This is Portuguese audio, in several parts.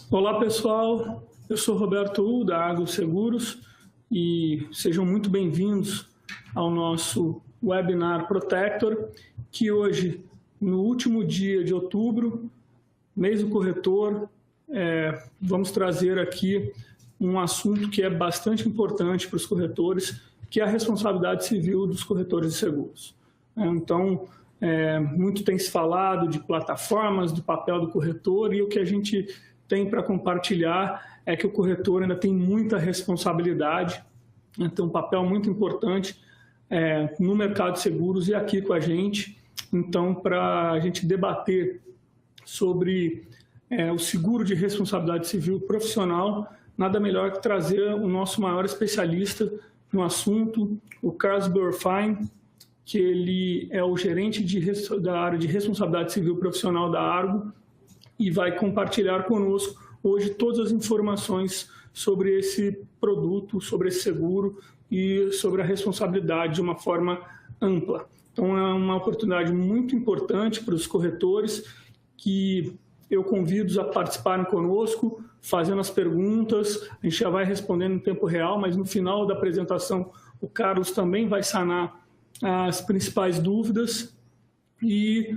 Olá pessoal, eu sou Roberto Hu da Argo Seguros e sejam muito bem-vindos ao nosso webinar Protector, que hoje, no último dia de outubro, mês do corretor, vamos trazer aqui um assunto que é bastante importante para os corretores, que é a responsabilidade civil dos corretores de seguros. Então, muito tem se falado de plataformas, do papel do corretor, e o que a gente tem para compartilhar é que o corretor ainda tem muita responsabilidade, tem um papel muito importante no mercado de seguros e aqui com a gente. Então, para a gente debater sobre o seguro de responsabilidade civil profissional, nada melhor que trazer o nosso maior especialista no assunto, o Carlos Burfine, que ele é o gerente da área de responsabilidade civil profissional da Argo e vai compartilhar conosco hoje todas as informações sobre esse produto, sobre esse seguro e sobre a responsabilidade de uma forma ampla. Então, é uma oportunidade muito importante para os corretores que eu convido a participarem conosco, fazendo as perguntas. A gente já vai respondendo em tempo real, mas no final da apresentação o Carlos também vai sanar as principais dúvidas e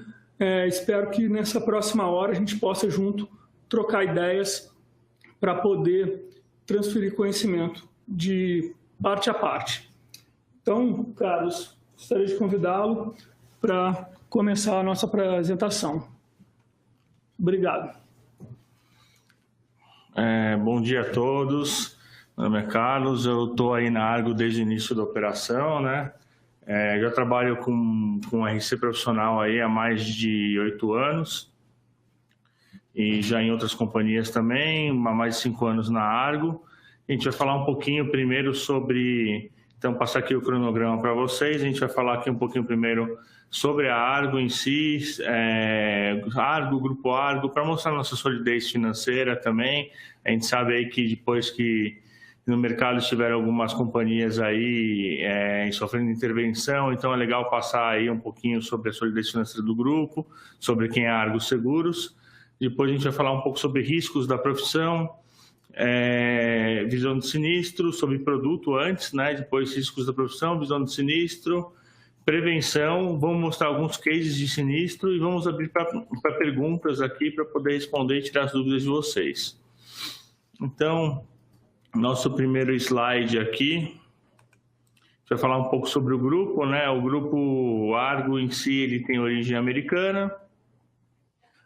espero que nessa próxima hora a gente possa junto trocar ideias para poder transferir conhecimento de parte a parte. Então, Carlos, gostaria de convidá-lo para começar a nossa apresentação. Obrigado. Bom dia a todos. Meu nome é Carlos, eu estou aí na Argo desde o início da operação, né? Já trabalho com RC profissional aí há mais de 8 anos e já em outras companhias também, há mais de 5 anos na Argo. A gente vai falar um pouquinho primeiro sobre, então passar aqui o cronograma para vocês, a gente vai falar aqui um pouquinho primeiro sobre a Argo em si, Argo, Grupo Argo, para mostrar nossa solidez financeira também. A gente sabe aí que depois que no mercado tiveram algumas companhias aí sofrendo intervenção, então é legal passar aí um pouquinho sobre a solidez financeira do grupo, sobre quem é a Argo Seguros. Depois a gente vai falar um pouco sobre riscos da profissão, visão de sinistro, sobre produto antes, né? Depois riscos da profissão, visão de sinistro, prevenção, vamos mostrar alguns cases de sinistro e vamos abrir para perguntas aqui para poder responder e tirar as dúvidas de vocês. Então, nosso primeiro slide aqui, a gente vai falar um pouco sobre o grupo, né? O grupo Argo em si, ele tem origem americana,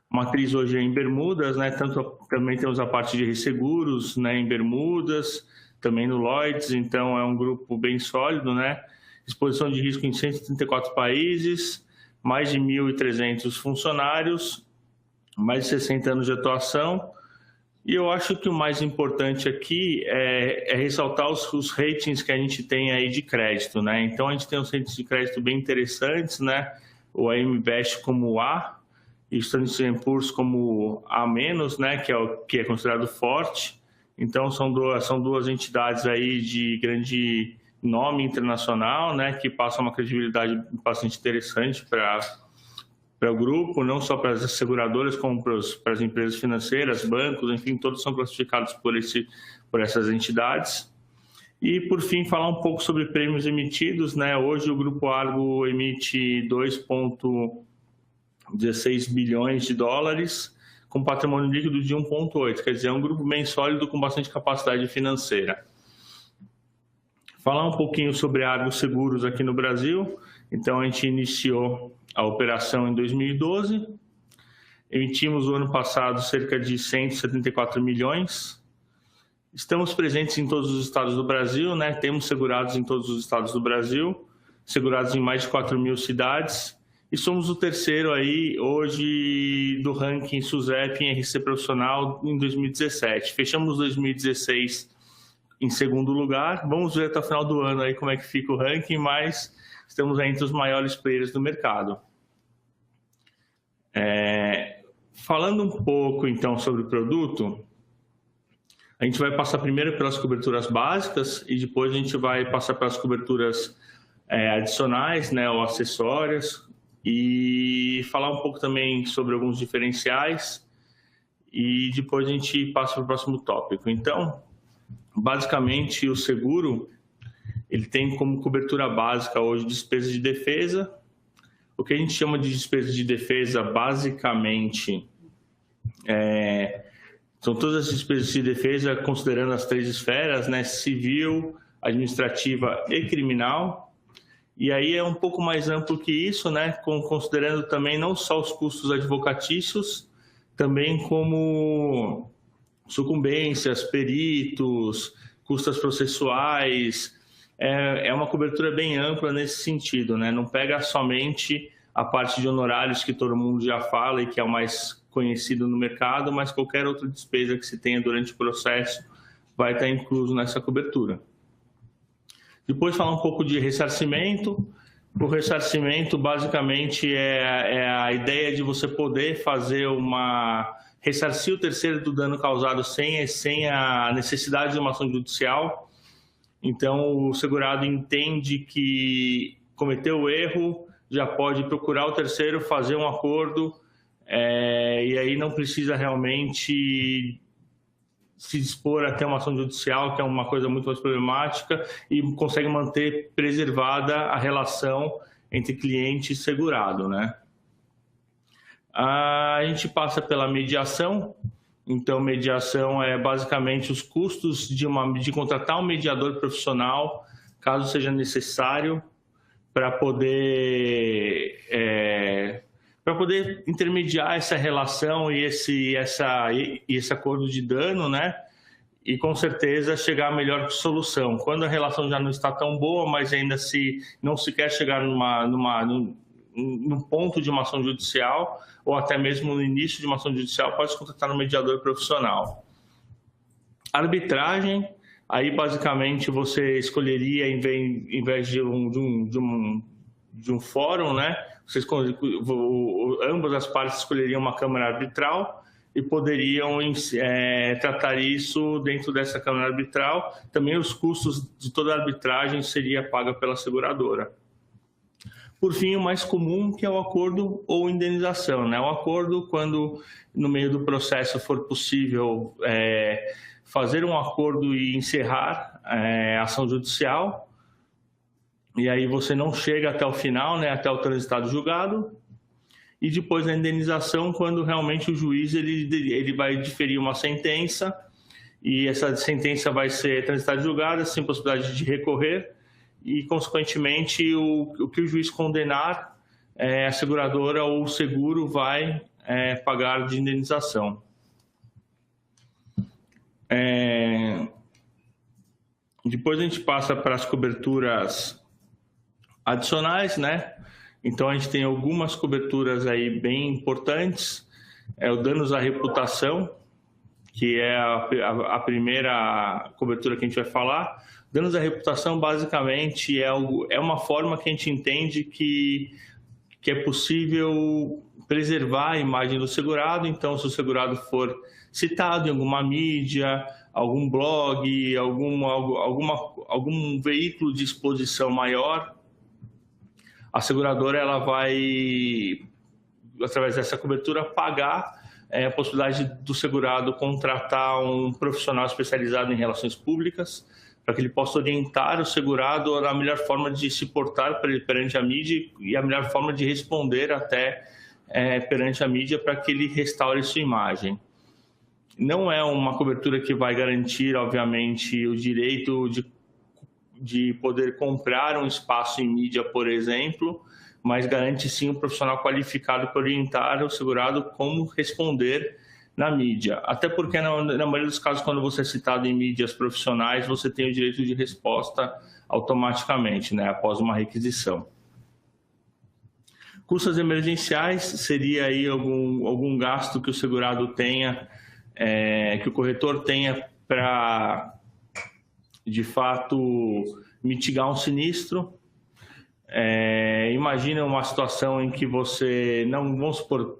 matriz hoje é em Bermudas, né? Também temos a parte de resseguros, né? Em Bermudas, também no Lloyds, então é um grupo bem sólido, né? Exposição de risco em 134 países, mais de 1.300 funcionários, mais de 60 anos de atuação. E eu acho que o mais importante aqui é ressaltar os ratings que a gente tem aí de crédito, né? Então, a gente tem uns ratings de crédito bem interessantes, né? O AM Best como A e o Standard & Poor's como A-, né? Que é considerado forte. Então, são duas entidades aí de grande nome internacional, né? Que passam uma credibilidade bastante interessante para o grupo, não só para as seguradoras, como para as empresas financeiras, bancos, enfim, todos são classificados por essas entidades. E, por fim, falar um pouco sobre prêmios emitidos, né? Hoje o Grupo Argo emite 2,16 bilhões de dólares, com patrimônio líquido de 1,8, quer dizer, é um grupo bem sólido com bastante capacidade financeira. Falar um pouquinho sobre a Argo Seguros aqui no Brasil. Então, a gente iniciou a operação em 2012, emitimos no ano passado cerca de 174 milhões, estamos presentes em todos os estados do Brasil, né? Temos segurados em todos os estados do Brasil, segurados em mais de 4.000 cidades, e somos o terceiro aí hoje do ranking SUSEP em RC profissional em 2017. Fechamos 2016 em segundo lugar, vamos ver até o final do ano aí como é que fica o ranking, mas estamos entre os maiores players do mercado. Falando um pouco, então, sobre o produto, a gente vai passar primeiro pelas coberturas básicas e depois a gente vai passar pelas coberturas adicionais, né, ou acessórias, e falar um pouco também sobre alguns diferenciais e depois a gente passa para o próximo tópico. Então, basicamente, o seguro ele tem como cobertura básica hoje despesas de defesa. O que a gente chama de despesas de defesa, basicamente, são todas as despesas de defesa considerando as 3 esferas, né? Civil, administrativa e criminal. E aí é um pouco mais amplo que isso, né? Considerando também não só os custos advocatícios, também como sucumbências, peritos, custas processuais. É uma cobertura bem ampla nesse sentido, né? Não pega somente a parte de honorários que todo mundo já fala e que é o mais conhecido no mercado, mas qualquer outra despesa que se tenha durante o processo vai estar incluso nessa cobertura. Depois falar um pouco de ressarcimento. O ressarcimento basicamente é a ideia de você poder fazer ressarcir o terceiro do dano causado sem a necessidade de uma ação judicial. Então o segurado entende que cometeu o erro, já pode procurar o terceiro, fazer um acordo, e aí não precisa realmente se dispor até uma ação judicial, que é uma coisa muito mais problemática, e consegue manter preservada a relação entre cliente e segurado, né? A gente passa pela mediação. Então, mediação é basicamente os custos de contratar um mediador profissional, caso seja necessário, para poder intermediar essa relação e esse acordo de dano, né? E com certeza chegar à melhor solução. Quando a relação já não está tão boa, mas ainda não se quer chegar num ponto de uma ação judicial, ou até mesmo no início de uma ação judicial, pode se contratar um mediador profissional. Arbitragem, aí basicamente você escolheria, em vez de um fórum, né? Ambas as partes escolheriam uma câmara arbitral e poderiam tratar isso dentro dessa câmara arbitral. Também os custos de toda a arbitragem seria paga pela seguradora. Por fim, o mais comum, que é o acordo ou indenização, né? O acordo, quando no meio do processo for possível fazer um acordo e encerrar a ação judicial, e aí você não chega até o final, né? Até o transitado julgado. E depois a indenização, quando realmente o juiz ele vai diferir uma sentença, e essa sentença vai ser transitada e julgada, sem possibilidade de recorrer, e, consequentemente, o que o juiz condenar, a seguradora ou o seguro vai pagar de indenização. Depois a gente passa para as coberturas adicionais, né? Então a gente tem algumas coberturas aí bem importantes. O danos à reputação, que é a primeira cobertura que a gente vai falar. Danos à reputação, basicamente, é uma forma que a gente entende que é possível preservar a imagem do segurado. Então, se o segurado for citado em alguma mídia, algum blog, algum veículo de exposição maior, a seguradora ela vai, através dessa cobertura, pagar a possibilidade do segurado contratar um profissional especializado em relações públicas, para que ele possa orientar o segurado na melhor forma de se portar perante a mídia e a melhor forma de responder até perante a mídia, para que ele restaure sua imagem. Não é uma cobertura que vai garantir, obviamente, o direito de poder comprar um espaço em mídia, por exemplo, mas garante sim um profissional qualificado para orientar o segurado como responder na mídia. Até porque, na maioria dos casos, quando você é citado em mídias profissionais, você tem o direito de resposta automaticamente, né, após uma requisição. Custos emergenciais seria aí algum gasto que o segurado tenha, que o corretor tenha para, de fato, mitigar um sinistro. Imagina uma situação em que você não, vamos supor,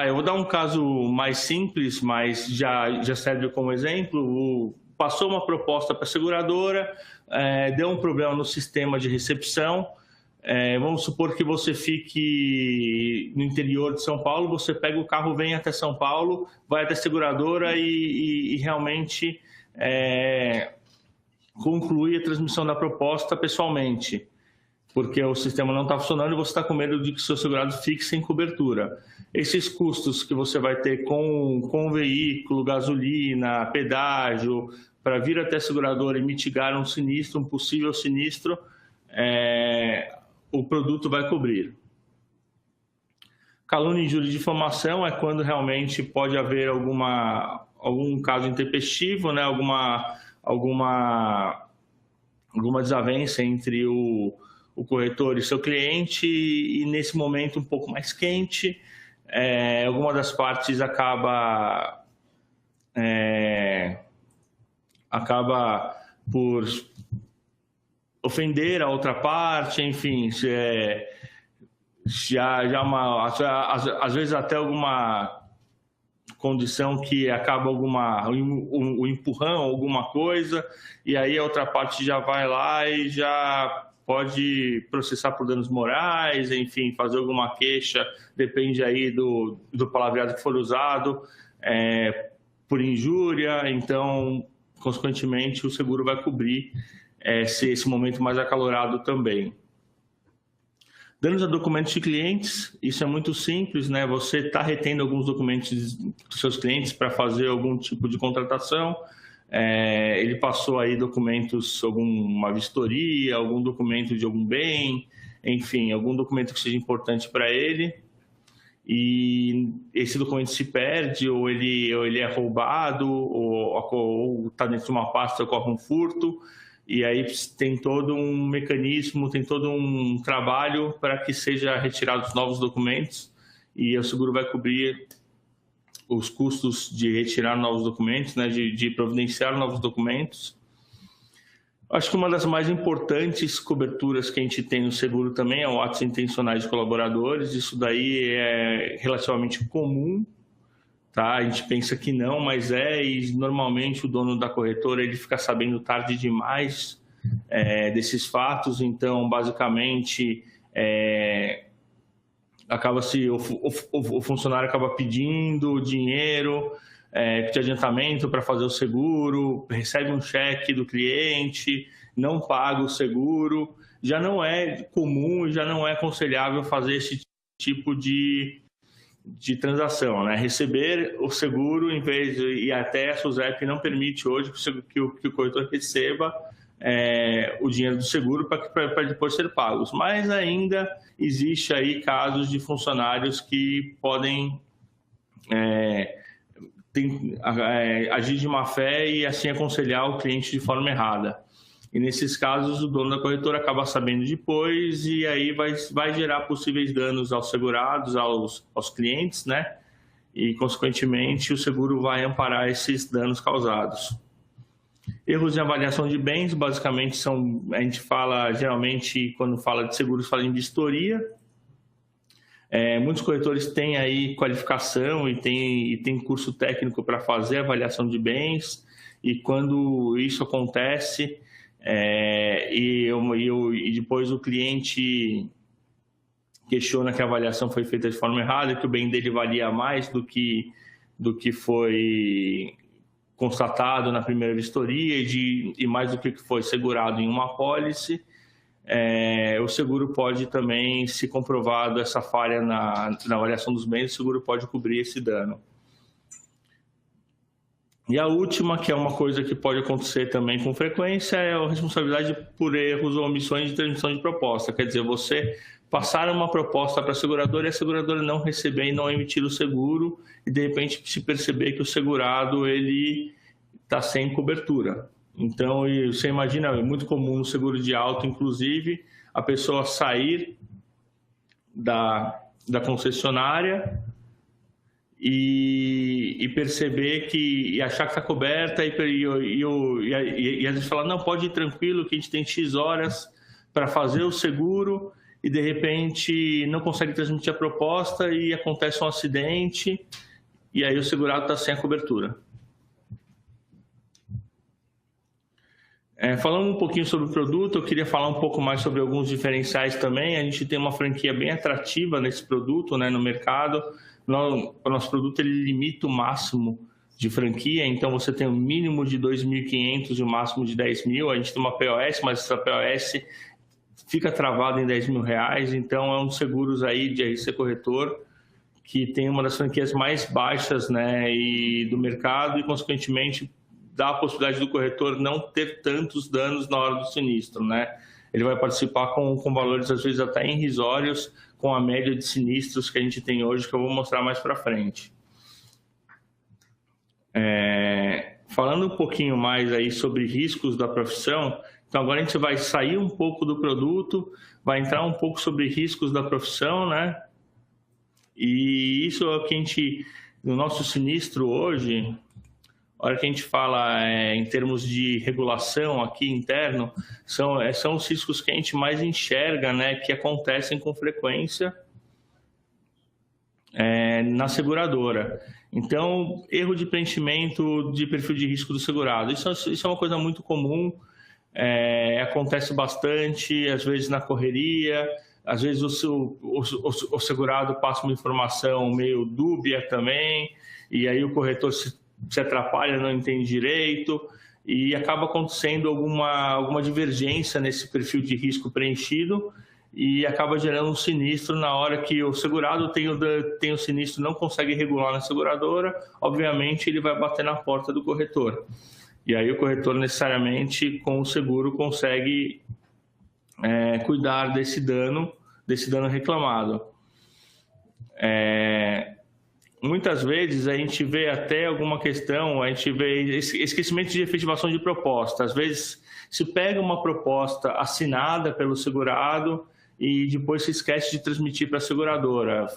eu vou dar um caso mais simples, mas já serve como exemplo. Passou uma proposta para a seguradora, deu um problema no sistema de recepção, Vamos supor que você fique no interior de São Paulo, você pega o carro, vem até São Paulo, vai até a seguradora e realmente conclui a transmissão da proposta pessoalmente, porque o sistema não está funcionando e você está com medo de que o seu segurado fique sem cobertura. Esses custos que você vai ter com o veículo, gasolina, pedágio, para vir até a seguradora e mitigar um sinistro, um possível sinistro, o produto vai cobrir. Calúnia, injúria e difamação é quando realmente pode haver algum caso intempestivo, né? alguma desavença entre o corretor e seu cliente, e nesse momento um pouco mais quente, alguma das partes acaba por ofender a outra parte, enfim, às vezes até alguma condição que acaba um empurrão, alguma coisa, e aí a outra parte já vai lá e já pode processar por danos morais, enfim, fazer alguma queixa, depende aí do palavreado que for usado, por injúria. Então, consequentemente, o seguro vai cobrir esse momento mais acalorado também. Danos a documentos de clientes, isso é muito simples, né? Você está retendo alguns documentos dos seus clientes para fazer algum tipo de contratação. Ele passou aí documentos, alguma vistoria, algum documento de algum bem, enfim, algum documento que seja importante para ele. E esse documento se perde, ou ele é roubado, ou está dentro de uma pasta, ocorre um furto. E aí tem todo um mecanismo, tem todo um trabalho para que seja retirados novos documentos, e o seguro vai cobrir os custos de retirar novos documentos, né, de providenciar novos documentos. Acho que uma das mais importantes coberturas que a gente tem no seguro também é o atos intencionais de colaboradores. Isso daí é relativamente comum, tá? A gente pensa que não, mas e normalmente o dono da corretora ele fica sabendo tarde demais desses fatos. Então, basicamente, o funcionário acaba pedindo dinheiro de adiantamento para fazer o seguro, recebe um cheque do cliente, não paga o seguro. Já não é comum, já não é aconselhável fazer esse tipo de transação, né? Receber o seguro em vez e até a SUSEP não permite hoje que o corretor receba o dinheiro do seguro para depois ser pagos. Mas ainda existe aí casos de funcionários que podem agir de má fé e assim aconselhar o cliente de forma errada. E nesses casos o dono da corretora acaba sabendo depois, e aí vai gerar possíveis danos aos segurados, aos clientes, né? E consequentemente o seguro vai amparar esses danos causados. Erros de avaliação de bens, basicamente a gente fala geralmente, quando fala de seguros, fala em vistoria. Muitos corretores têm aí qualificação e tem curso técnico para fazer avaliação de bens, e quando isso acontece, e depois o cliente questiona que a avaliação foi feita de forma errada, que o bem dele valia mais do que foi constatado na primeira vistoria e mais do que foi segurado em uma apólice, o seguro pode também, se comprovado essa falha na avaliação dos bens, o seguro pode cobrir esse dano. E a última, que é uma coisa que pode acontecer também com frequência, é a responsabilidade por erros ou omissões de transmissão de proposta. Quer dizer, você passar uma proposta para a seguradora e a seguradora não receber e não emitir o seguro, e de repente se perceber que o segurado ele está sem cobertura. Então, você imagina, é muito comum no seguro de auto, inclusive, a pessoa sair da concessionária e perceber e achar que está coberta e às vezes falar, não, pode ir tranquilo que a gente tem X horas para fazer o seguro, e de repente não consegue transmitir a proposta e acontece um acidente e aí o segurado está sem a cobertura. Falando um pouquinho sobre o produto, eu queria falar um pouco mais sobre alguns diferenciais também. A gente tem uma franquia bem atrativa nesse produto, né, no mercado. O nosso produto ele limita o máximo de franquia, então você tem um mínimo de 2.500 e o máximo de 10.000. A gente tem uma POS, mas essa POS fica travada em R$10.000, então é um dos seguros aí de RC Corretor que tem uma das franquias mais baixas, né, do mercado e, consequentemente, dá a possibilidade do corretor não ter tantos danos na hora do sinistro, né? Ele vai participar com valores, às vezes, até irrisórios, com a média de sinistros que a gente tem hoje, que eu vou mostrar mais para frente. Falando um pouquinho mais aí sobre riscos da profissão, então agora a gente vai sair um pouco do produto, vai entrar um pouco sobre riscos da profissão, né? E isso é o que a gente, no nosso sinistro hoje, a hora que a gente fala em termos de regulação aqui interno, são os riscos que a gente mais enxerga, né, que acontecem com frequência na seguradora. Então, erro de preenchimento de perfil de risco do segurado. Isso é uma coisa muito comum, acontece bastante, às vezes na correria, às vezes o segurado passa uma informação meio dúbia também, e aí o corretor se atrapalha, não entende direito e acaba acontecendo alguma divergência nesse perfil de risco preenchido e acaba gerando um sinistro na hora que o segurado tem o sinistro, não consegue regular na seguradora, obviamente ele vai bater na porta do corretor. E aí o corretor necessariamente com o seguro consegue cuidar desse dano reclamado. Muitas vezes a gente vê até alguma questão, a gente vê esquecimento de efetivação de proposta. Às vezes se pega uma proposta assinada pelo segurado e depois se esquece de transmitir para a seguradora.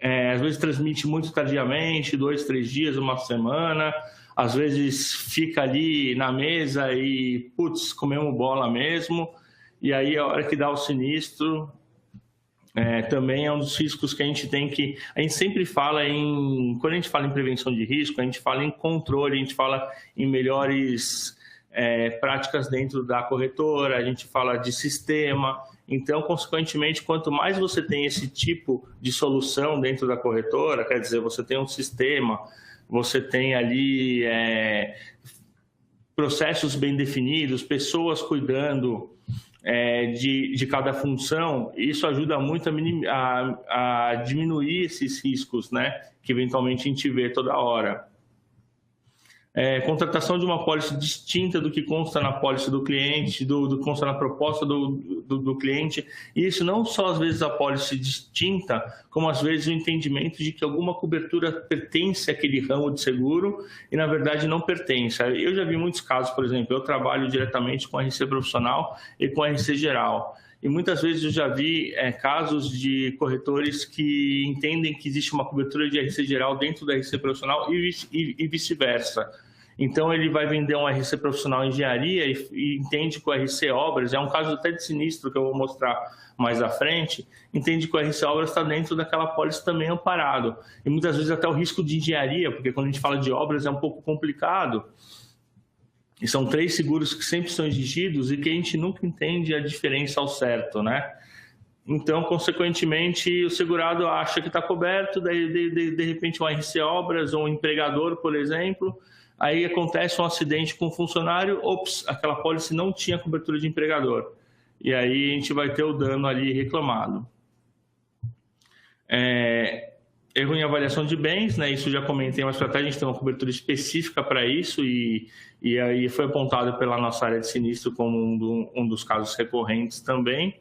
Às vezes transmite muito tardiamente, 2, 3 dias, uma semana. Às vezes fica ali na mesa e, putz, comemos bola mesmo. E aí a hora que dá o sinistro... também é um dos riscos que a gente tem que... A gente sempre fala quando a gente fala em prevenção de risco, a gente fala em controle, a gente fala em melhores práticas dentro da corretora, a gente fala de sistema. Então, consequentemente, quanto mais você tem esse tipo de solução dentro da corretora, quer dizer, você tem um sistema, você tem ali processos bem definidos, pessoas cuidando de cada função, isso ajuda muito a diminuir esses riscos, né, que eventualmente a gente vê toda hora. Contratação de uma apólice distinta do que consta na apólice do cliente, do que consta na proposta do cliente, e isso não só às vezes a apólice distinta, como às vezes o entendimento de que alguma cobertura pertence àquele ramo de seguro e na verdade não pertence. Eu já vi muitos casos, por exemplo, eu trabalho diretamente com RC profissional e com RC geral. E muitas vezes eu já vi casos de corretores que entendem que existe uma cobertura de RC geral dentro da RC profissional e vice-versa. Então ele vai vender um RC profissional em engenharia e entende que o RC obras, é um caso até de sinistro que eu vou mostrar mais à frente, entende que o RC obras está dentro daquela apólice também amparado. E muitas vezes até o risco de engenharia, porque quando a gente fala de obras é um pouco complicado. E são 3 seguros que sempre são exigidos e que a gente nunca entende a diferença ao certo, né? Então, consequentemente, o segurado acha que está coberto, daí de repente um RC Obras ou um empregador, por exemplo, aí acontece um acidente com um funcionário, ops, aquela apólice não tinha cobertura de empregador. E aí a gente vai ter o dano ali reclamado. Erro em avaliação de bens, né? Isso já comentei, mas a gente tem uma cobertura específica para isso e aí foi apontado pela nossa área de sinistro como um dos casos recorrentes também.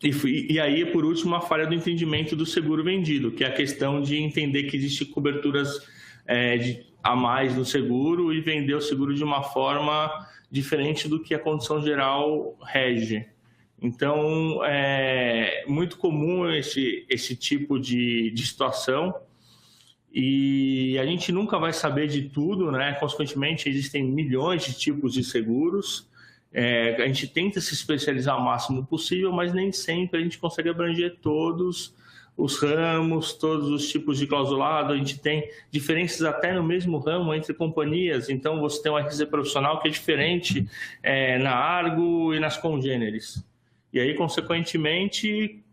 E aí, por último, a falha do entendimento do seguro vendido, que é a questão de entender que existem coberturas a mais no seguro e vender o seguro de uma forma diferente do que a condição geral rege. Então, é muito comum esse tipo de situação e a gente nunca vai saber de tudo, né? Consequentemente, existem milhões de tipos de seguros. A gente tenta se especializar o máximo possível, mas nem sempre a gente consegue abranger todos os ramos, todos os tipos de clausulado, a gente tem diferenças até no mesmo ramo entre companhias, então você tem um RC profissional que é diferente na Argo e nas congêneres. E aí, consequentemente,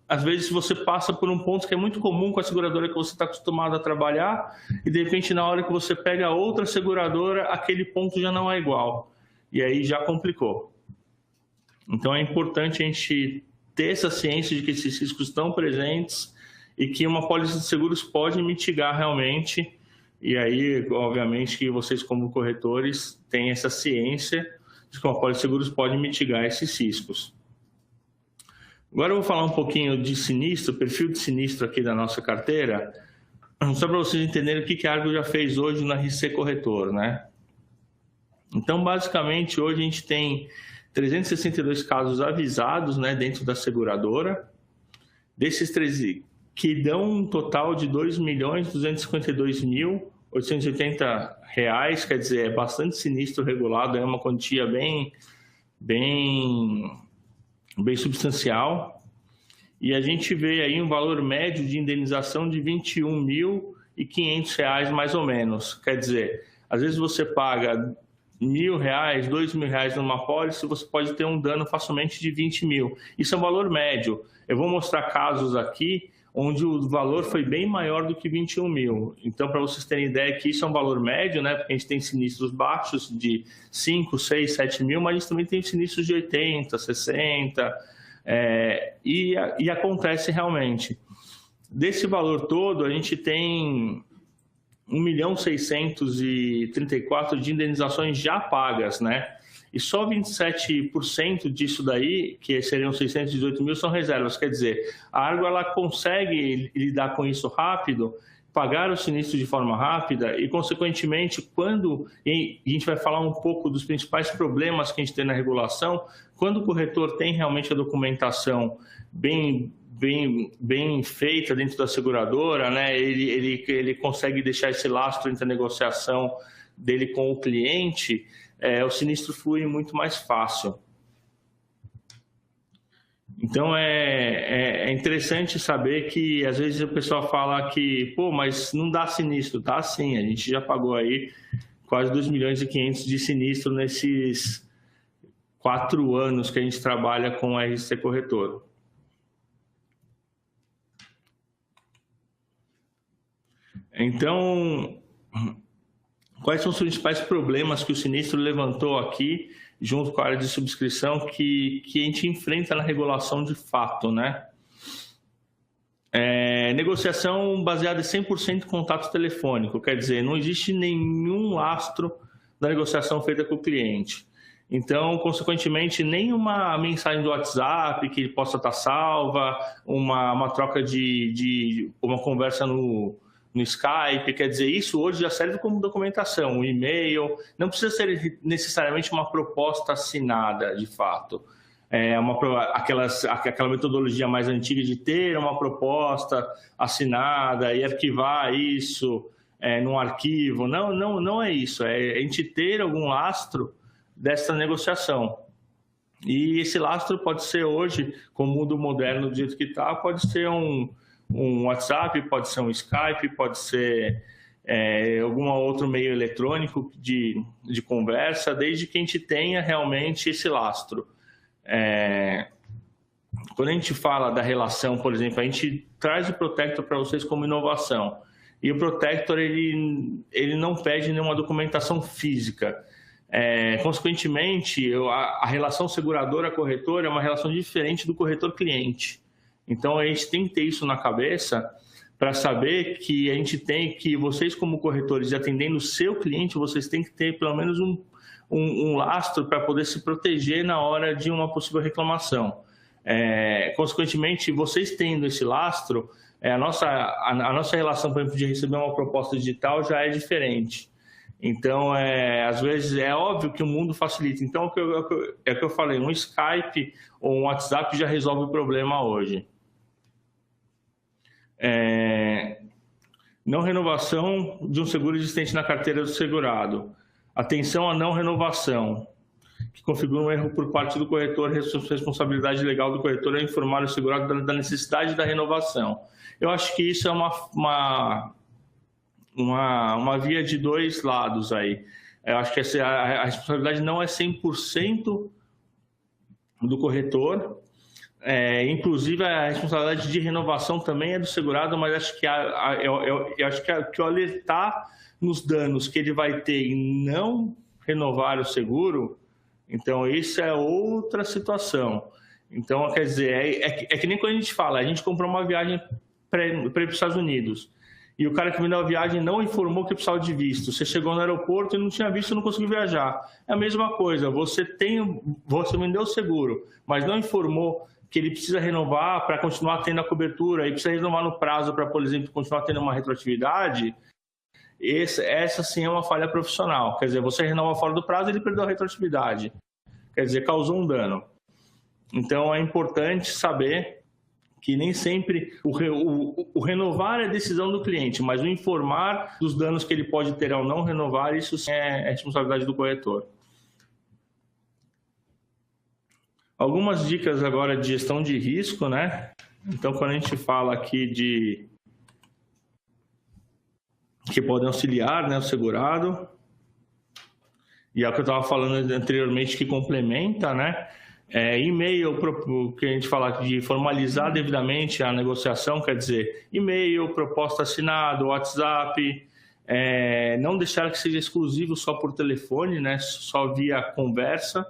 às vezes você passa por um ponto que é muito comum com a seguradora que você está acostumado a trabalhar e, de repente, na hora que você pega outra seguradora, aquele ponto já não é igual. E aí já complicou. Então, é importante a gente ter essa ciência de que esses riscos estão presentes e que uma pólice de seguros pode mitigar realmente. E aí, obviamente, que vocês, como corretores, têm essa ciência de que uma pólice de seguros pode mitigar esses riscos. Agora eu vou falar um pouquinho de sinistro, perfil de sinistro aqui da nossa carteira, só para vocês entenderem o que a Argo já fez hoje na RC Corretor, né? Então, basicamente, hoje a gente tem 362 casos avisados, né, dentro da seguradora. Desses 13, que dão um total de R$ 2.252.880, quer dizer, é bastante sinistro regulado, é uma quantia bem substancial. E a gente vê aí um valor médio de indenização de R$ 21.500 mais ou menos. Quer dizer, às vezes você paga R$ 1.000, R$ 2.000 numa pólice, você pode ter um dano facilmente de 20 mil. Isso é um valor médio. Eu vou mostrar casos aqui onde o valor foi bem maior do que 21 mil. Então, para vocês terem ideia que isso é um valor médio, né? Porque a gente tem sinistros baixos de 5, 6, 7 mil, mas a gente também tem sinistros de 80, 60, e acontece realmente. Desse valor todo, a gente tem 1.634.000 de indenizações já pagas, né? E só 27% disso daí, que seriam 618 mil, são reservas. Quer dizer, a Argo ela consegue lidar com isso rápido, pagar o sinistro de forma rápida e, consequentemente, quando a gente vai falar um pouco dos principais problemas que a gente tem na regulação, quando o corretor tem realmente a documentação bem feita dentro da seguradora, né? Ele consegue deixar esse lastro entre a negociação dele com o cliente, o sinistro flui muito mais fácil. Então, é interessante saber que, às vezes, o pessoal fala que, pô, mas não dá sinistro. Dá sim, a gente já pagou aí quase 2.500.000 de sinistro nesses 4 anos que a gente trabalha com a RC Corretor. Então, quais são os principais problemas que o sinistro levantou aqui, junto com a área de subscrição, que a gente enfrenta na regulação de fato, né? Negociação baseada em 100% em contato telefônico, quer dizer, não existe nenhum lastro da negociação feita com o cliente. Então, consequentemente, nenhuma mensagem do WhatsApp que possa estar salva, uma troca de uma conversa no Skype, quer dizer, isso hoje já serve como documentação, um e-mail, não precisa ser necessariamente uma proposta assinada, de fato. Aquela metodologia mais antiga de ter uma proposta assinada e arquivar isso num arquivo, não é isso, é a gente ter algum lastro dessa negociação. E esse lastro pode ser hoje, com o mundo moderno do jeito que está, pode ser um WhatsApp, pode ser um Skype, pode ser algum outro meio eletrônico de conversa, desde que a gente tenha realmente esse lastro. Quando a gente fala da relação, por exemplo, a gente traz o Protector para vocês como inovação. E o Protector ele não pede nenhuma documentação física. Consequentemente, a relação seguradora-corretor é uma relação diferente do corretor-cliente. Então, a gente tem que ter isso na cabeça para saber que a gente tem que, vocês como corretores, atendendo o seu cliente, vocês têm que ter pelo menos um lastro para poder se proteger na hora de uma possível reclamação. Consequentemente, vocês tendo esse lastro, a nossa relação, por exemplo, de receber uma proposta digital já é diferente. Então, às vezes, é óbvio que o mundo facilita. Então, é o que eu falei, um Skype ou um WhatsApp já resolve o problema hoje. Não renovação de um seguro existente na carteira do segurado. Atenção à não renovação. O que configura um erro por parte do corretor, responsabilidade legal do corretor é informar o segurado da necessidade da renovação. Eu acho que isso é uma via de dois lados aí. Eu acho que a responsabilidade não é 100% do corretor, inclusive a responsabilidade de renovação também é do segurado, mas acho que eu acho que o alertar nos danos que ele vai ter em não renovar o seguro, então isso é outra situação. Então, quer dizer, é que nem quando a gente fala, a gente comprou uma viagem para ir para os Estados Unidos, e o cara que vendeu a viagem não informou que precisava de visto. Você chegou no aeroporto e não tinha visto e não conseguiu viajar. É a mesma coisa, você vendeu o seguro, mas não informou que ele precisa renovar para continuar tendo a cobertura e precisa renovar no prazo para, por exemplo, continuar tendo uma retroatividade. Essa sim é uma falha profissional. Quer dizer, você renova fora do prazo e ele perdeu a retroatividade. Quer dizer, causou um dano. Então é importante saber que nem sempre o renovar é decisão do cliente, mas o informar dos danos que ele pode ter ao não renovar, isso sim é responsabilidade do corretor. Algumas dicas agora de gestão de risco, né? Então, quando a gente fala aqui que podem auxiliar, né, o segurado, e é o que eu estava falando anteriormente que complementa, né? E-mail, que a gente fala de formalizar devidamente a negociação, quer dizer, e-mail, proposta assinada, WhatsApp, não deixar que seja exclusivo só por telefone, né, só via conversa.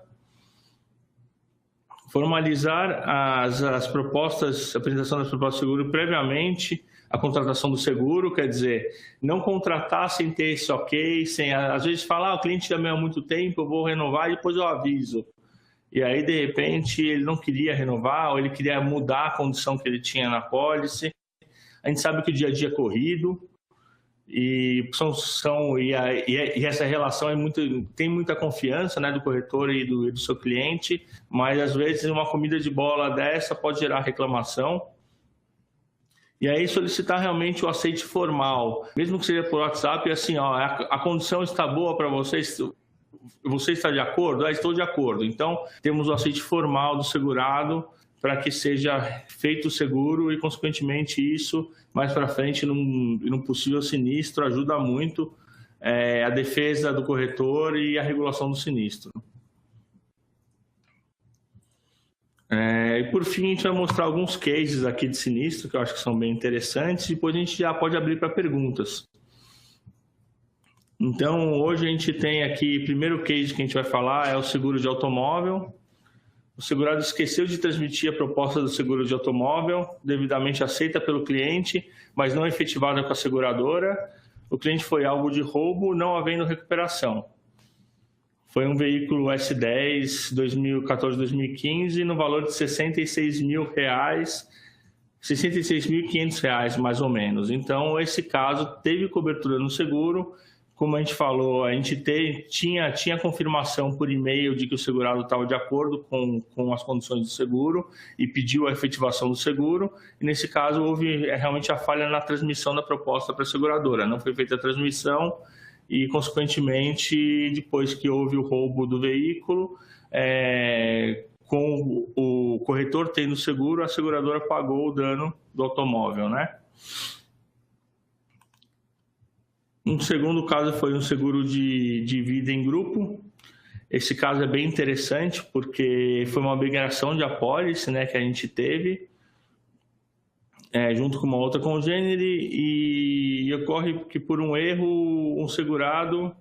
Formalizar as propostas, a apresentação das propostas de seguro previamente à contratação do seguro, quer dizer, não contratar sem ter esse ok, às vezes falar, o cliente já me há muito tempo, eu vou renovar e depois eu aviso. E aí, de repente, ele não queria renovar ou ele queria mudar a condição que ele tinha na pólice. A gente sabe que o dia a dia é corrido e essa relação tem muita confiança, né, do corretor e do seu cliente, mas às vezes uma comida de bola dessa pode gerar reclamação. E aí solicitar realmente o aceite formal, mesmo que seja por WhatsApp, assim, ó, a condição está boa para vocês. Você está de acordo? Estou de acordo. Então, temos o aceite formal do segurado para que seja feito o seguro e, consequentemente, isso, mais para frente, num possível sinistro, ajuda muito a defesa do corretor e a regulação do sinistro. E, por fim, a gente vai mostrar alguns cases aqui de sinistro, que eu acho que são bem interessantes, e depois a gente já pode abrir para perguntas. Então, hoje a gente tem aqui, o primeiro case que a gente vai falar é o seguro de automóvel. O segurado esqueceu de transmitir a proposta do seguro de automóvel, devidamente aceita pelo cliente, mas não efetivada com a seguradora. O cliente foi alvo de roubo, não havendo recuperação. Foi um veículo S10 2014-2015 no valor de R$ 66.500 reais, mais ou menos. Então, esse caso teve cobertura no seguro. Como a gente falou, a gente tinha confirmação por e-mail de que o segurado estava de acordo com as condições do seguro e pediu a efetivação do seguro. E nesse caso, houve realmente a falha na transmissão da proposta para a seguradora. Não foi feita a transmissão e, consequentemente, depois que houve o roubo do veículo, com o corretor tendo seguro, a seguradora pagou o dano do automóvel, né? Um segundo caso foi um seguro de vida em grupo. Esse caso é bem interessante porque foi uma migração de apólice, né, que a gente teve, junto com uma outra congênere, e ocorre que por um erro, um segurado,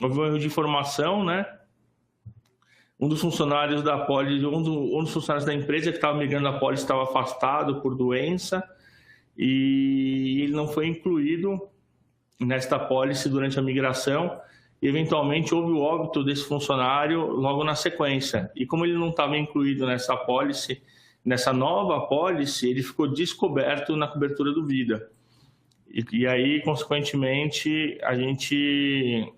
houve um erro de informação, né? Um dos funcionários da apólice, um dos funcionários da empresa que estava migrando a apólice estava afastado por doença e ele não foi incluído nesta apólice durante a migração e, eventualmente, houve o óbito desse funcionário logo na sequência. E como ele não estava incluído nessa apólice, nessa nova apólice, ele ficou descoberto na cobertura do vida. E aí, consequentemente, a gente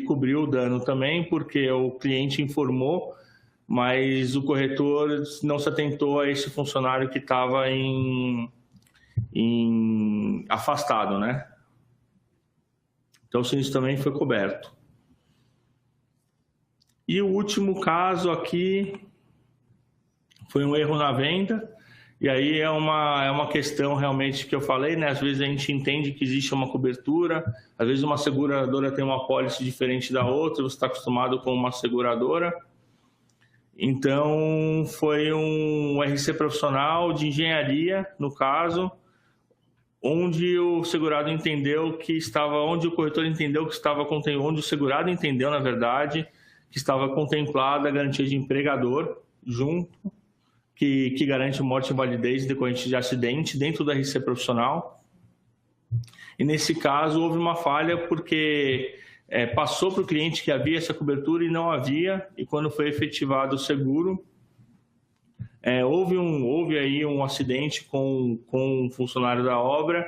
cobriu o dano também, porque o cliente informou, mas o corretor não se atentou a esse funcionário que estava afastado, né? Então, isso também foi coberto. E o último caso aqui foi um erro na venda. E aí é uma questão realmente que eu falei, né? Às vezes a gente entende que existe uma cobertura, às vezes uma seguradora tem uma apólice diferente da outra, você está acostumado com uma seguradora. Então, foi um RC profissional de engenharia, no caso, onde o segurado entendeu que estava, onde o corretor entendeu que estava, onde o segurado entendeu, na verdade, que estava contemplada a garantia de empregador junto, que garante morte e invalidez decorrente de acidente dentro do RC profissional. E nesse caso houve uma falha porque passou para o cliente que havia essa cobertura e não havia, e quando foi efetivado o seguro, houve aí um acidente com um funcionário da obra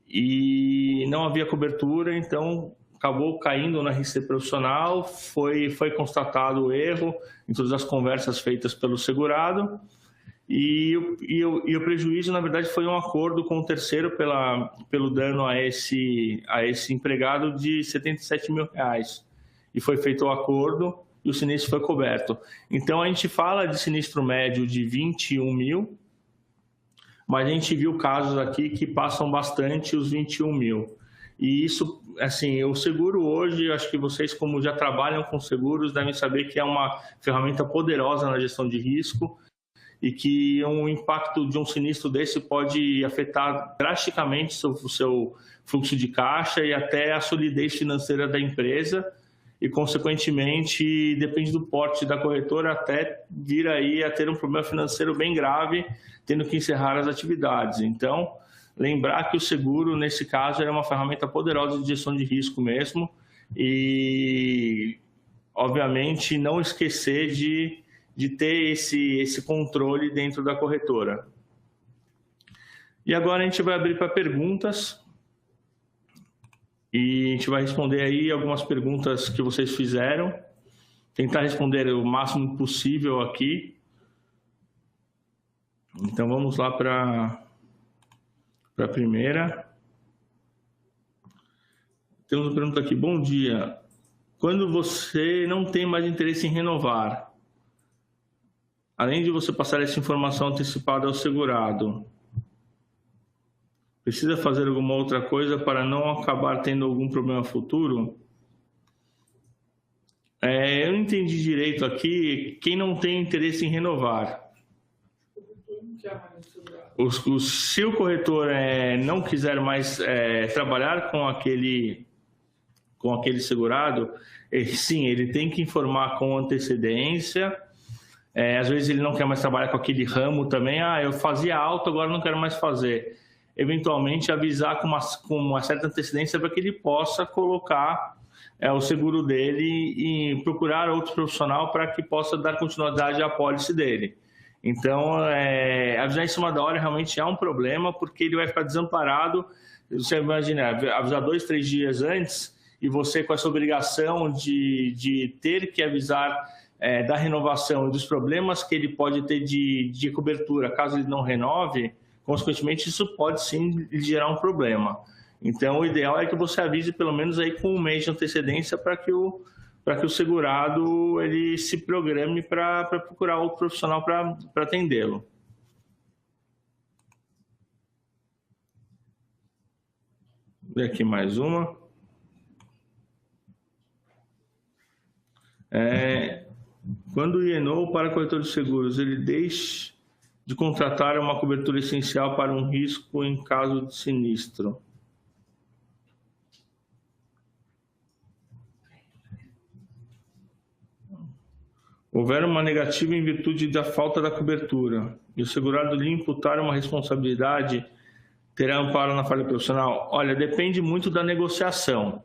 e não havia cobertura, então acabou caindo na RC profissional, foi constatado o erro em todas as conversas feitas pelo segurado, e o prejuízo, na verdade, foi um acordo com o terceiro pelo dano a esse empregado de R$77 mil. E foi feito o acordo e o sinistro foi coberto. Então, a gente fala de sinistro médio de 21 mil, mas a gente viu casos aqui que passam bastante os 21 mil. E isso, assim, o seguro hoje, acho que vocês, como já trabalham com seguros, devem saber que é uma ferramenta poderosa na gestão de risco e que um impacto de um sinistro desse pode afetar drasticamente o seu fluxo de caixa e até a solidez financeira da empresa e, consequentemente, depende do porte da corretora, até vir aí a ter um problema financeiro bem grave, tendo que encerrar as atividades. Então, lembrar que o seguro, nesse caso, era uma ferramenta poderosa de gestão de risco mesmo e, obviamente, não esquecer de ter esse controle dentro da corretora. E agora a gente vai abrir para perguntas e a gente vai responder aí algumas perguntas que vocês fizeram, tentar responder o máximo possível aqui. Então vamos lá para a primeira. Temos uma pergunta aqui. Bom dia. Quando você não tem mais interesse em renovar, além de você passar essa informação antecipada ao segurado, precisa fazer alguma outra coisa para não acabar tendo algum problema futuro? Eu não entendi direito aqui. Quem não tem interesse em renovar. Se o corretor não quiser mais trabalhar com aquele segurado, sim, ele tem que informar com antecedência. Às vezes ele não quer mais trabalhar com aquele ramo também. Eu fazia alto, agora não quero mais fazer. Eventualmente avisar com uma certa antecedência para que ele possa colocar o seguro dele e procurar outro profissional para que possa dar continuidade à apólice dele. Então, avisar em cima da hora realmente é um problema, porque ele vai ficar desamparado. Você imagina, avisar 2, 3 dias antes e você com essa obrigação de ter que avisar da renovação e dos problemas que ele pode ter de cobertura, caso ele não renove, consequentemente isso pode sim gerar um problema. Então, o ideal é que você avise pelo menos aí com 1 mês de antecedência para que o segurado ele se programe para procurar outro profissional para atendê-lo. Vou ver aqui mais uma. Quando o INO para corretor de seguros, ele deixa de contratar uma cobertura essencial para um risco em caso de sinistro. Houver uma negativa em virtude da falta da cobertura e o segurado lhe imputar uma responsabilidade, terá amparo na falha profissional? Olha, depende muito da negociação.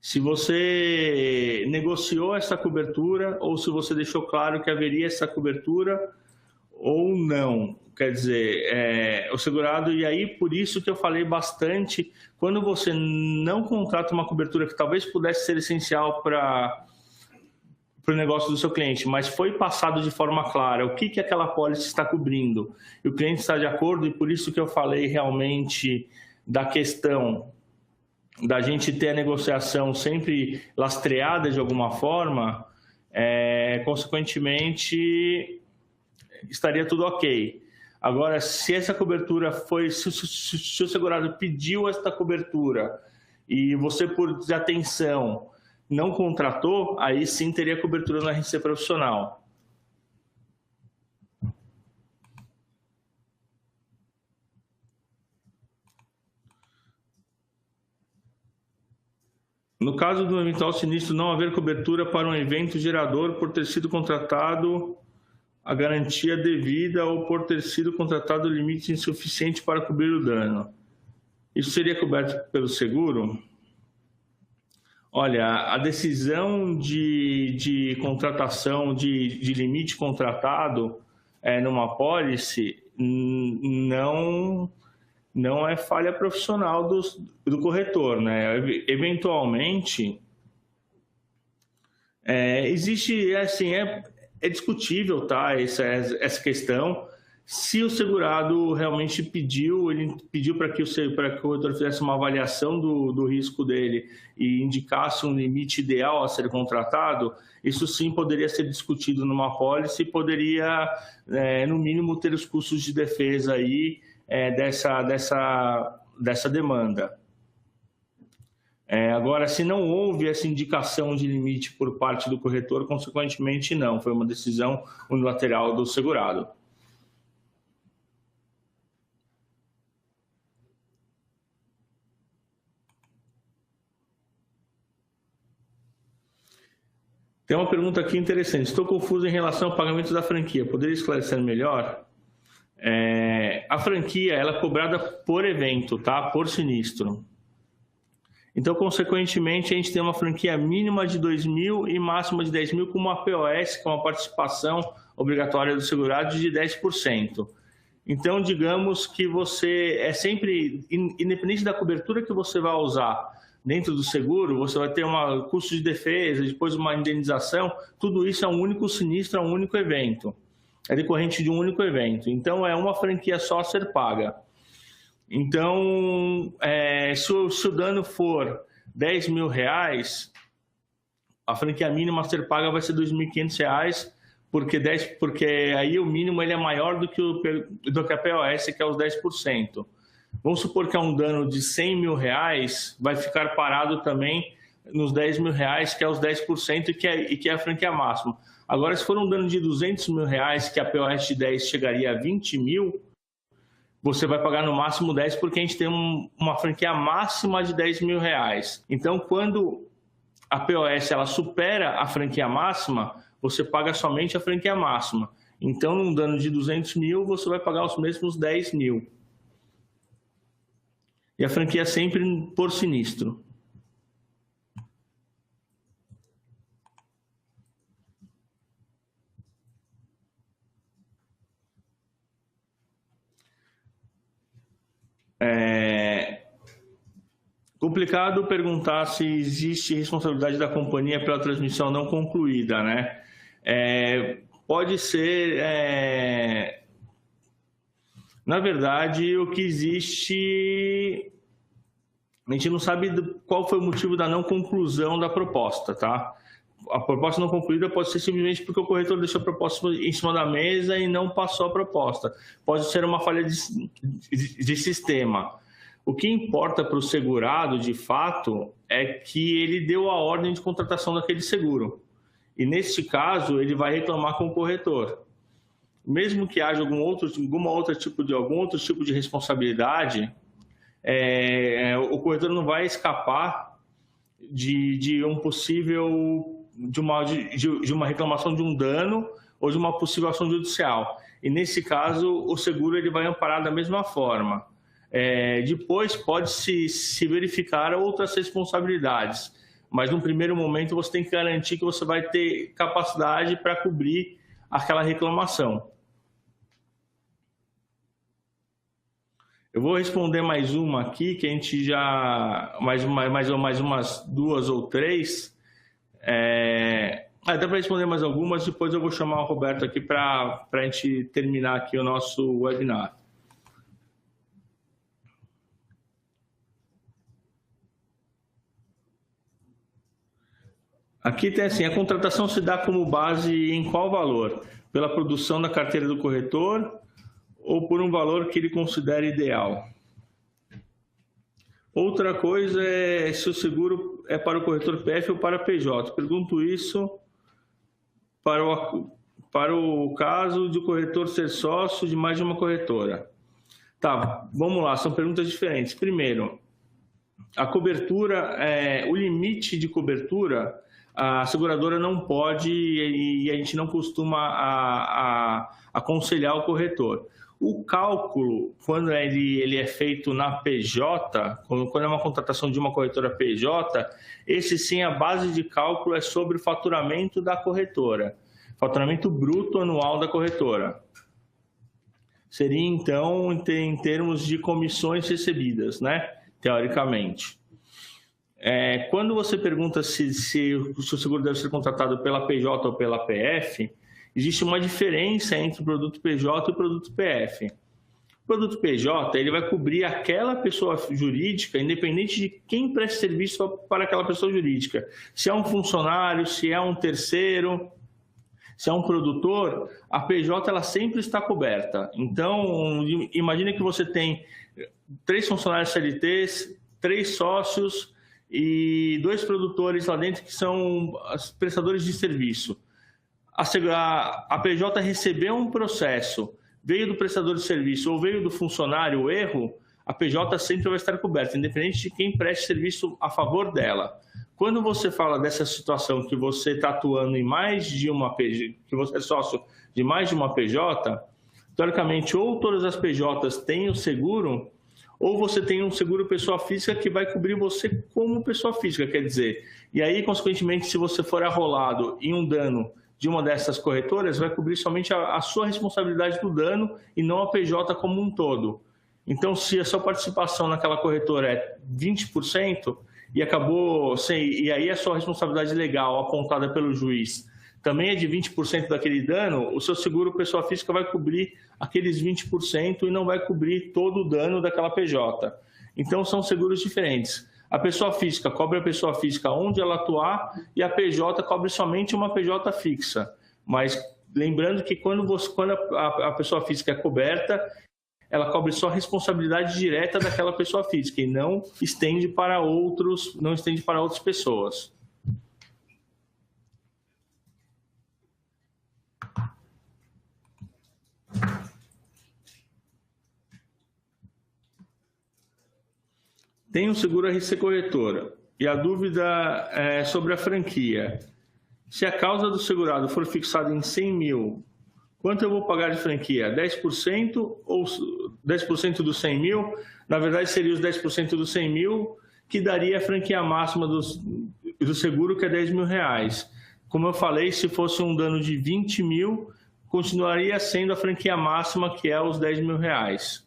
Se você negociou essa cobertura ou se você deixou claro que haveria essa cobertura ou não. Quer dizer, o segurado, e aí por isso que eu falei bastante, quando você não contrata uma cobertura que talvez pudesse ser essencial para o negócio do seu cliente, mas foi passado de forma clara o que aquela apólice está cobrindo, e o cliente está de acordo, e por isso que eu falei realmente da questão da gente ter a negociação sempre lastreada de alguma forma, consequentemente, estaria tudo ok. Agora, se essa cobertura se o segurado pediu esta cobertura e você, por desatenção, não contratou, aí sim teria cobertura na RC profissional. No caso do eventual sinistro não haver cobertura para um evento gerador por ter sido contratado a garantia devida ou por ter sido contratado o limite insuficiente para cobrir o dano, isso seria coberto pelo seguro? Olha, a decisão de contratação de limite contratado numa apólice não é falha profissional do corretor, né? Eventualmente, existe, assim, é discutível, tá? Essa questão. Se o segurado realmente ele pediu para que o corretor fizesse uma avaliação do risco dele e indicasse um limite ideal a ser contratado, isso sim poderia ser discutido numa apólice e poderia, no mínimo, ter os custos de defesa aí, dessa demanda. Agora, se não houve essa indicação de limite por parte do corretor, consequentemente não, foi uma decisão unilateral do segurado. Tem uma pergunta aqui interessante. Estou confuso em relação ao pagamento da franquia. Poderia esclarecer melhor? A franquia ela é cobrada por evento, tá? Por sinistro. Então, consequentemente, a gente tem uma franquia mínima de 2.000 e máxima de 10.000 com uma POS, com uma participação obrigatória do segurado de 10%. Então, digamos que você sempre, independente da cobertura que você vai usar dentro do seguro, você vai ter um custo de defesa, depois uma indenização, tudo isso é um único sinistro, é um único evento. É decorrente de um único evento. Então, é uma franquia só a ser paga. Então, se o dano for R$10.000, a franquia mínima a ser paga vai ser R$2.500, porque aí o mínimo ele é maior do que a POS, que é os 10%. Vamos supor que é um dano de R$100.000, vai ficar parado também nos R$10.000, que é os 10% e que é a franquia máxima. Agora, se for um dano de R$200.000, que a POS de 10 chegaria a R$20.000, você vai pagar no máximo 10, porque a gente tem uma franquia máxima de R$10.000. Então, quando a POS ela supera a franquia máxima, você paga somente a franquia máxima. Então, num dano de R$200.000, você vai pagar os mesmos R$10.000. E a franquia sempre por sinistro. Complicado perguntar se existe responsabilidade da companhia pela transmissão não concluída, né? Pode ser... Na verdade, o que existe... A gente não sabe qual foi o motivo da não conclusão da proposta, tá? A proposta não concluída pode ser simplesmente porque o corretor deixou a proposta em cima da mesa e não passou a proposta. Pode ser uma falha de sistema. O que importa para o segurado, de fato, é que ele deu a ordem de contratação daquele seguro. E, nesse caso, ele vai reclamar com o corretor. Mesmo que haja algum outro tipo de responsabilidade, o corretor não vai escapar de uma reclamação de um dano ou de uma possível ação judicial. E, nesse caso, o seguro ele vai amparar da mesma forma. Depois pode-se verificar outras responsabilidades, mas no primeiro momento você tem que garantir que você vai ter capacidade para cobrir aquela reclamação. Eu vou responder mais uma aqui, que a gente já... mais umas 2 ou 3. Dá para responder mais algumas, depois eu vou chamar o Roberto aqui para a gente terminar aqui o nosso webinar. Aqui tem assim, a contratação se dá como base em qual valor? Pela produção da carteira do corretor ou por um valor que ele considera ideal? Outra coisa é se o seguro é para o corretor PF ou para PJ. Pergunto isso para o caso de o corretor ser sócio de mais de uma corretora. Tá, vamos lá, são perguntas diferentes. Primeiro, a cobertura, o limite de cobertura, a seguradora não pode e a gente não costuma aconselhar o corretor. O cálculo, quando ele é feito na PJ, quando é uma contratação de uma corretora PJ, esse sim, a base de cálculo é sobre o faturamento da corretora, faturamento bruto anual da corretora. Seria, então, em termos de comissões recebidas, né? Teoricamente. Quando você pergunta se o seguro deve ser contratado pela PJ ou pela PF, existe uma diferença entre o produto PJ e o produto PF. O produto PJ ele vai cobrir aquela pessoa jurídica, independente de quem presta serviço para aquela pessoa jurídica. Se é um funcionário, se é um terceiro, se é um produtor, a PJ ela sempre está coberta. Então, imagine que você tem 3 funcionários CLTs, 3 sócios e 2 produtores lá dentro que são os prestadores de serviço. A PJ recebeu um processo, veio do prestador de serviço ou veio do funcionário o erro, a PJ sempre vai estar coberta, independente de quem preste serviço a favor dela. Quando você fala dessa situação que você está atuando em mais de uma PJ, que você é sócio de mais de uma PJ, teoricamente ou todas as PJs têm o seguro, ou você tem um seguro pessoa física que vai cobrir você como pessoa física, quer dizer. E aí, consequentemente, se você for arrolado em um dano de uma dessas corretoras, vai cobrir somente a sua responsabilidade do dano e não a PJ como um todo. Então, se a sua participação naquela corretora é 20% e aí a sua responsabilidade legal apontada pelo juiz também é de 20% daquele dano, o seu seguro pessoa física vai cobrir aqueles 20% e não vai cobrir todo o dano daquela PJ. Então, são seguros diferentes. A pessoa física cobre a pessoa física onde ela atuar e a PJ cobre somente uma PJ fixa. Mas lembrando que quando a pessoa física é coberta, ela cobre só a responsabilidade direta daquela pessoa física e não estende para outras pessoas. Tem um seguro RC Corretora e a dúvida é sobre a franquia. Se a causa do segurado for fixada em 100 mil, quanto eu vou pagar de franquia? 10% ou 10% dos 100 mil? Na verdade, seria os 10% dos 100 mil, que daria a franquia máxima do seguro, que é 10 mil reais. Como eu falei, se fosse um dano de 20 mil, continuaria sendo a franquia máxima, que é os 10 mil reais.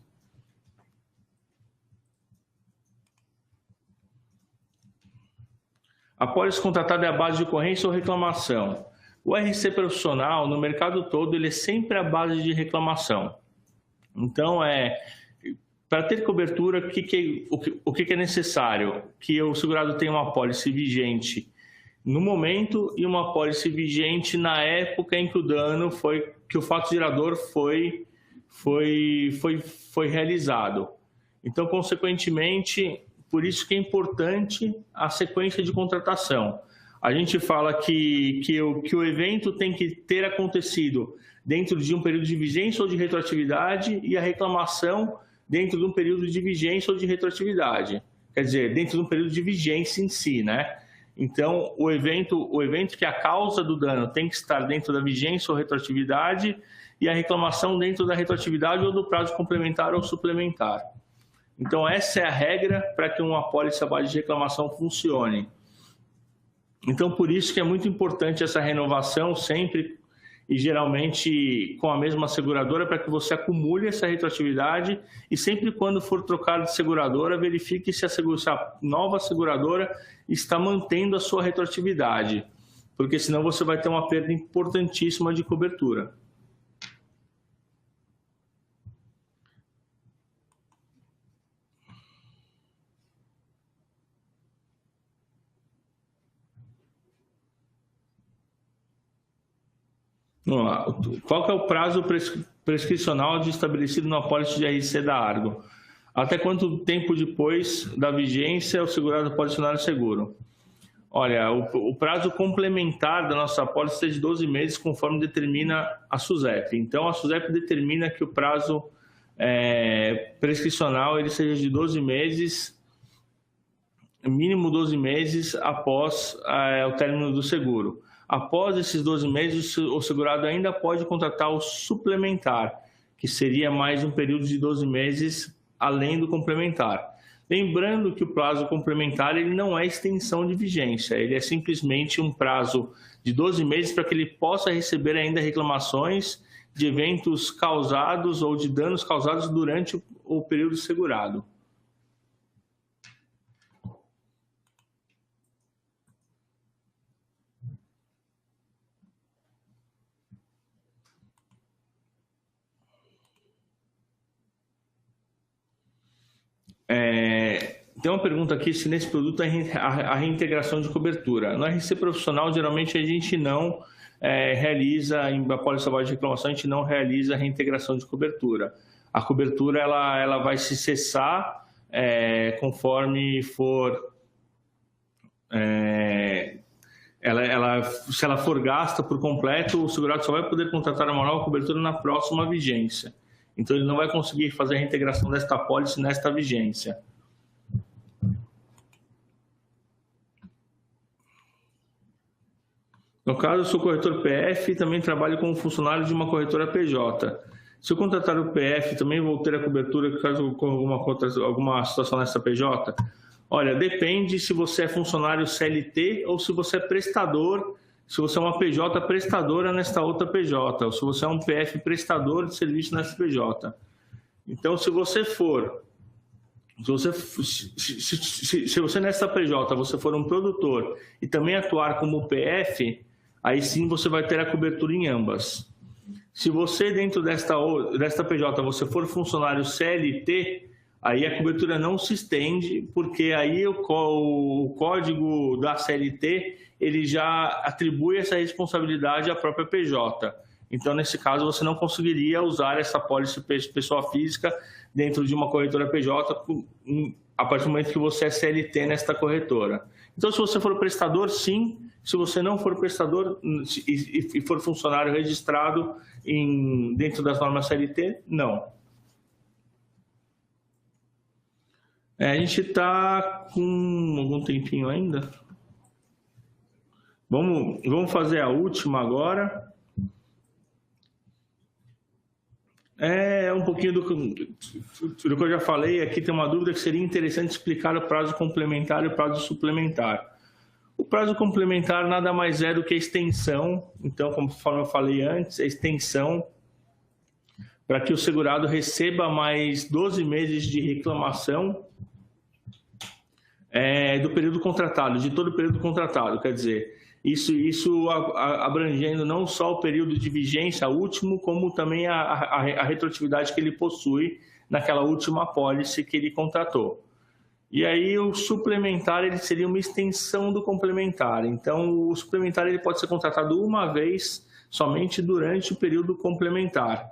A pólice contratada é a base de ocorrência ou reclamação? O RC profissional, no mercado todo, ele é sempre a base de reclamação. Então, para ter cobertura, o que é necessário? Que o segurado tenha uma pólice vigente no momento e uma pólice vigente na época em que o dano que o fato gerador foi realizado. Então, consequentemente, por isso que é importante a sequência de contratação. A gente fala que o evento tem que ter acontecido dentro de um período de vigência ou de retroatividade e a reclamação dentro de um período de vigência ou de retroatividade. Quer dizer, dentro de um período de vigência em si, né? Então, o evento que a causa do dano tem que estar dentro da vigência ou retroatividade e a reclamação dentro da retroatividade ou do prazo complementar ou suplementar. Então, essa é a regra para que uma apólice à base de reclamação funcione. Então, por isso que é muito importante essa renovação sempre e geralmente com a mesma seguradora para que você acumule essa retroatividade e sempre quando for trocar de seguradora, verifique se a nova seguradora está mantendo a sua retroatividade, porque senão você vai ter uma perda importantíssima de cobertura. Vamos lá. Qual que é o prazo prescricional estabelecido no apólice de RC da Argo? Até quanto tempo depois da vigência o segurado pode acionar o seguro? Olha, o prazo complementar da nossa apólice é de 12 meses, conforme determina a SUSEP. Então, a SUSEP determina que o prazo prescricional ele seja de 12 meses, mínimo 12 meses após o término do seguro. Após esses 12 meses, o segurado ainda pode contratar o suplementar, que seria mais um período de 12 meses além do complementar. Lembrando que o prazo complementar ele não é extensão de vigência, ele é simplesmente um prazo de 12 meses para que ele possa receber ainda reclamações de eventos causados ou de danos causados durante o período segurado. Tem uma pergunta aqui se nesse produto a reintegração de cobertura. No RC profissional, geralmente a gente não realiza, em apólice de reclamação, a gente não realiza a reintegração de cobertura. A cobertura ela vai se cessar conforme for... se ela for gasta por completo, o segurado só vai poder contratar uma nova cobertura na próxima vigência. Então, ele não vai conseguir fazer a reintegração desta apólice nesta vigência. No caso, eu sou corretor PF e também trabalho como funcionário de uma corretora PJ. Se eu contratar o PF, também vou ter a cobertura caso ocorra alguma situação nessa PJ? Olha, depende se você é funcionário CLT ou se você é prestador, se você é uma PJ prestadora nesta outra PJ, ou se você é um PF prestador de serviço nessa PJ. Então, se você nessa PJ você for um produtor e também atuar como PF, aí sim você vai ter a cobertura em ambas. Se você dentro desta PJ você for funcionário CLT, aí a cobertura não se estende, porque aí o código da CLT ele já atribui essa responsabilidade à própria PJ. Então, nesse caso, você não conseguiria usar essa apólice pessoa física dentro de uma corretora PJ a partir do momento que você é CLT nesta corretora. Então, se você for prestador, sim. Se você não for prestador e for funcionário registrado dentro das normas CLT, não. A gente está com algum tempinho ainda. Vamos fazer a última agora. Um pouquinho do que eu já falei. Aqui tem uma dúvida que seria interessante explicar o prazo complementar e o prazo suplementar. O prazo complementar nada mais é do que a extensão. Então, conforme eu falei antes, a extensão para que o segurado receba mais 12 meses de reclamação do período contratado, de todo o período contratado. Quer dizer, isso abrangendo não só o período de vigência último, como também a retroatividade que ele possui naquela última apólice que ele contratou. E aí o suplementar ele seria uma extensão do complementar. Então, o suplementar ele pode ser contratado uma vez somente durante o período complementar.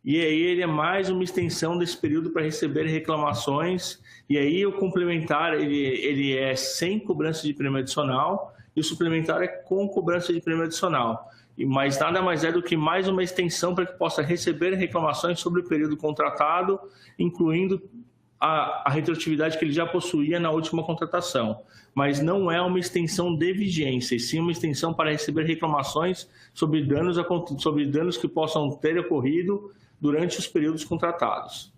E aí ele é mais uma extensão desse período para receber reclamações. E aí o complementar ele é sem cobrança de prêmio adicional e o suplementar é com cobrança de prêmio adicional. Mas nada mais é do que mais uma extensão para que possa receber reclamações sobre o período contratado, incluindo a retroatividade que ele já possuía na última contratação. Mas não é uma extensão de vigência, e sim uma extensão para receber reclamações sobre danos que possam ter ocorrido durante os períodos contratados.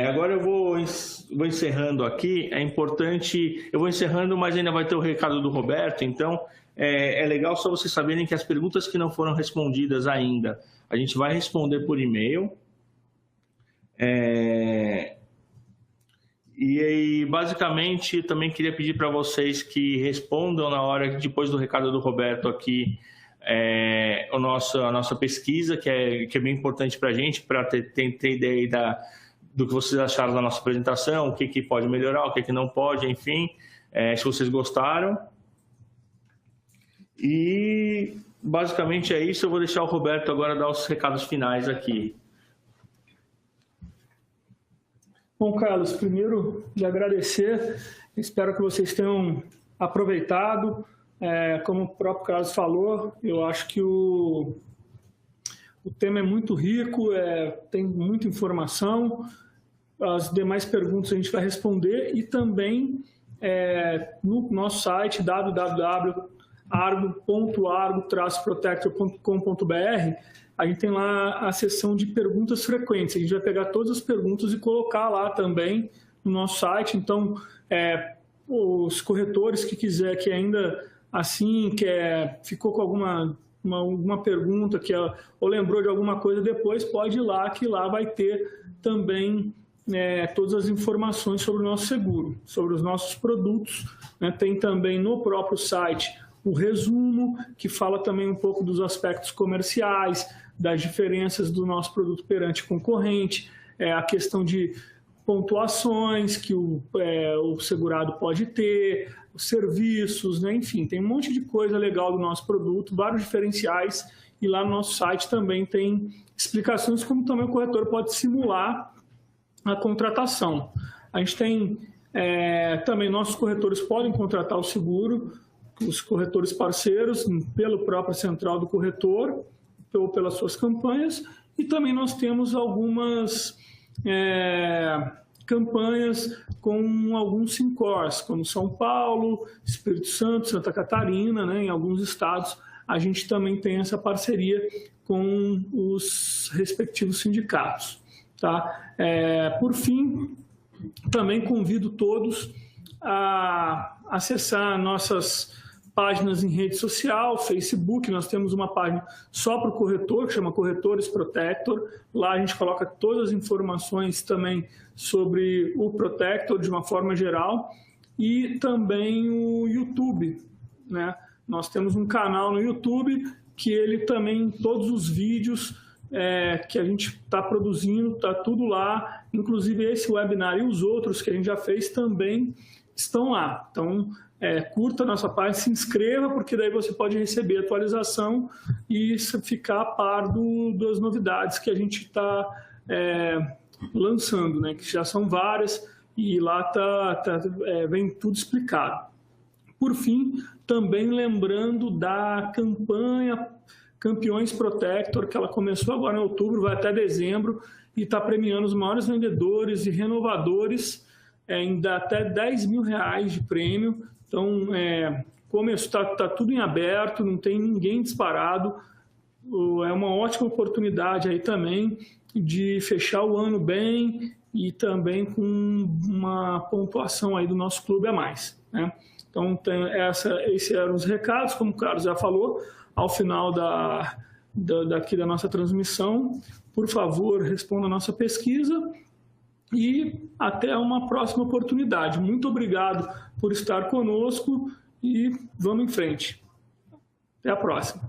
Agora eu vou encerrando aqui. É importante, eu vou encerrando, mas ainda vai ter o recado do Roberto. Então, é legal só vocês saberem que as perguntas que não foram respondidas ainda, a gente vai responder por e-mail. E aí, basicamente, também queria pedir para vocês que respondam na hora, depois do recado do Roberto aqui, a nossa pesquisa, que é bem importante para a gente, para ter ideia do que vocês acharam da nossa apresentação, o que pode melhorar, o que não pode, enfim, se vocês gostaram. E basicamente é isso. Eu vou deixar o Roberto agora dar os recados finais aqui. Bom, Carlos, primeiro de agradecer, espero que vocês tenham aproveitado. Como o próprio Carlos falou, eu acho que o tema é muito rico, tem muita informação. As demais perguntas a gente vai responder e também no nosso site www.argo.argo-protector.com.br a gente tem lá a seção de perguntas frequentes. A gente vai pegar todas as perguntas e colocar lá também no nosso site. Então, os corretores que quiser, que ainda assim ficou com alguma pergunta ou lembrou de alguma coisa depois, pode ir lá, que lá vai ter também todas as informações sobre o nosso seguro, sobre os nossos produtos. Tem também no próprio site o resumo, que fala também um pouco dos aspectos comerciais, das diferenças do nosso produto perante concorrente, a questão de pontuações que o segurado pode ter, os serviços, enfim, tem um monte de coisa legal do nosso produto, vários diferenciais, e lá no nosso site também tem explicações como também o corretor pode simular a contratação. A gente tem também, nossos corretores podem contratar o seguro, os corretores parceiros, pela própria central do corretor, ou pelas suas campanhas, e também nós temos algumas campanhas com alguns SINCORs, como São Paulo, Espírito Santo, Santa Catarina, em alguns estados, a gente também tem essa parceria com os respectivos sindicatos. Tá? Por fim, também convido todos a acessar nossas páginas em rede social, Facebook. Nós temos uma página só para o corretor, que chama Corretores Protector. Lá a gente coloca todas as informações também sobre o Protector de uma forma geral. E também o YouTube. Nós temos um canal no YouTube que ele também, todos os vídeos que a gente está produzindo, está tudo lá. Inclusive esse webinar e os outros que a gente já fez também estão lá. Então, curta a nossa página, se inscreva, porque daí você pode receber atualização e ficar a par das novidades que a gente está lançando, que já são várias, e lá vem tudo explicado. Por fim, também lembrando da campanha Campeões Protector, que ela começou agora em outubro, vai até dezembro, e está premiando os maiores vendedores e renovadores, ainda até R$10 mil de prêmio. Então, está tudo em aberto, não tem ninguém disparado. É uma ótima oportunidade aí também de fechar o ano bem e também com uma pontuação aí do nosso clube a mais. Então, esses eram os recados, como o Carlos já falou, ao final daqui da nossa transmissão. Por favor, responda a nossa pesquisa. E até uma próxima oportunidade. Muito obrigado por estar conosco e vamos em frente. Até a próxima.